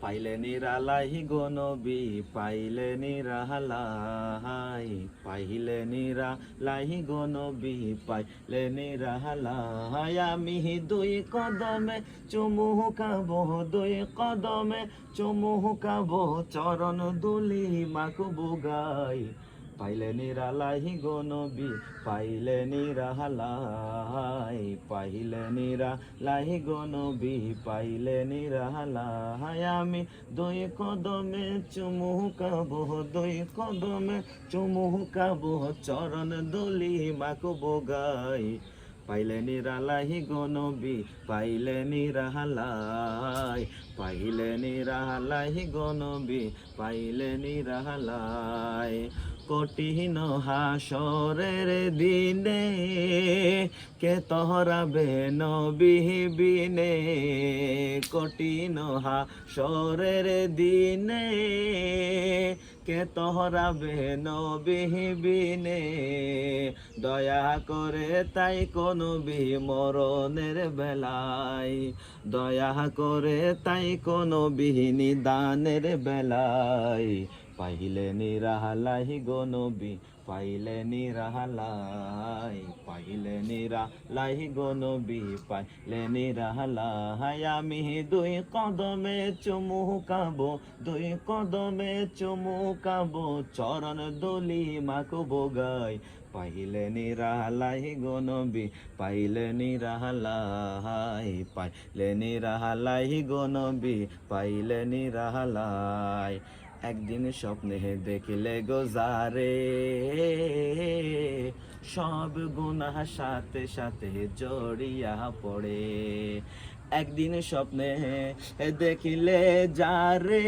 পাইলে নিরালাই গো নবী, পাইলে নিরালাই, পাইলে নিরালাই গো নবী, পাইলে নিরালাই। আমি দুই কদমে চুমু খাবো, দুই কদমে চুমু খাবো, চরণ দুলি মাখবো গাই। পাইলে নিরালাই গো নবী, পাইলে নিরালাই, পাইলে নিরালাই গো নবী, পাইলে নিরালাই। আমি দুই কদমে চুমু খাবো, দুই কদমে চুমু খাবো, চরণ দুলি মাখবো গাই। পাইলে নিরালাই গো নবী, পাইলে নিরালাই, পাইলে নিরালাই গো নবী, পাইলে নিরালাই। কঠিন হাসরের দিনে কে তহরাবে নবী বিনে, কঠিন হাসরের দিনে কে তহরাবে নবী বিনে। দয়া করে তাই কোন মরণের বেলায়, দয়া করে তাই কোন নিদানের বেলায়। পাইলে নিরালাই গো নবী, পাইলে নিরালাই, পাইলে নিরালাই গো নবী, পাইলে নিরালাই। আমি দুই কদমে চুমু খাবো, দুই কদমে চুমু খাবো, চরণ দুলি মাখবো গাই। পাইলে নিরালাই গো নবী, পাইলে নিরালাই, পাইলে নিরালাই গো নবী, পাইলে নিরালাই। একদিন স্বপ্নে দেখিলে গোজারে, সব গুনাহ সাথে সাথে জড়িয়া পড়ে। একদিন স্বপ্নে দেখিলে যারে,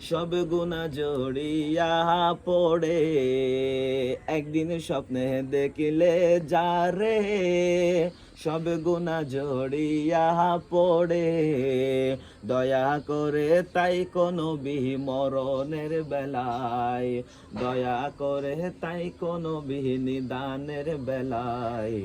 সব গুনাহ জড়িয়া পড়ে। একদিন স্বপ্নে দেখিলে যারে, সব গুনাহ জড়িয়া পড়ে। দয়া করে তাই কোনো মরণের বেলায়, দয়া করে তাই কোনো নিদানের বেলায়।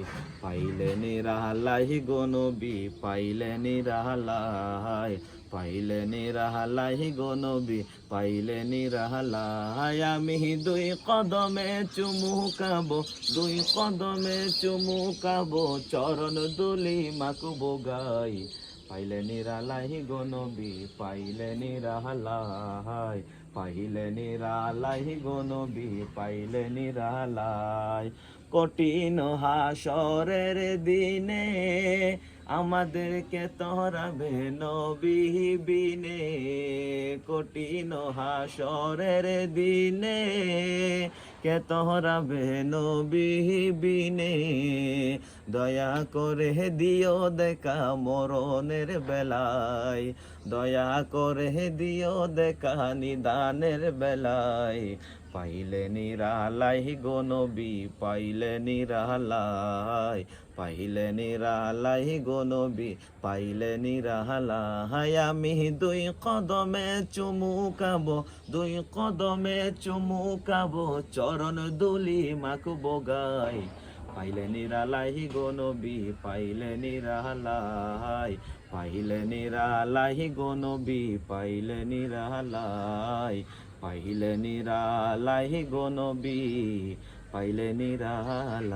পাইলে নিরালাই গো নবী, পাইলে নিরালাই, পাইলে নিরালাই গো নবী, পাইলে নিরালাই। আমি দুই কদমে চুমু খাবো, দুই কদমে চুমু খাবো, চরণ দুলি মাখবো গাই। পাইলে নিরালাই গো নবী, পাইলে নিরালাই, পাইলে নিরালাই গো নবী, পাইলে নিরালাই। কঠিন হাসরের দিনে আমাদেরকে তহরাবে নবী বিনে, কঠিন হাসরের দিনে কে তহরাবে নবী বিনে। দয়া করে দিও দেখা মরণের বেলায়, দয়া করে দিও দেখা নিদানের বেলায়। পাইলে নিরালাই গো নবী, পাইলে নিরালাই, পাইলে নিরালাই গো নবী, পাইলে নিরালাই। আমি দুই কদমে চুমু খাবো, দুই কদমে চুমু খাবো, চরণ দুলি মাখবো গাই। পাইলে নিরালাই গো নবী, পাইলে নিরালাই, পাইলে নিরালাই গো নবী, পাইলে নিরালাই, পাইলে নিরালাই গো নবী, পাইলে নিরালাই।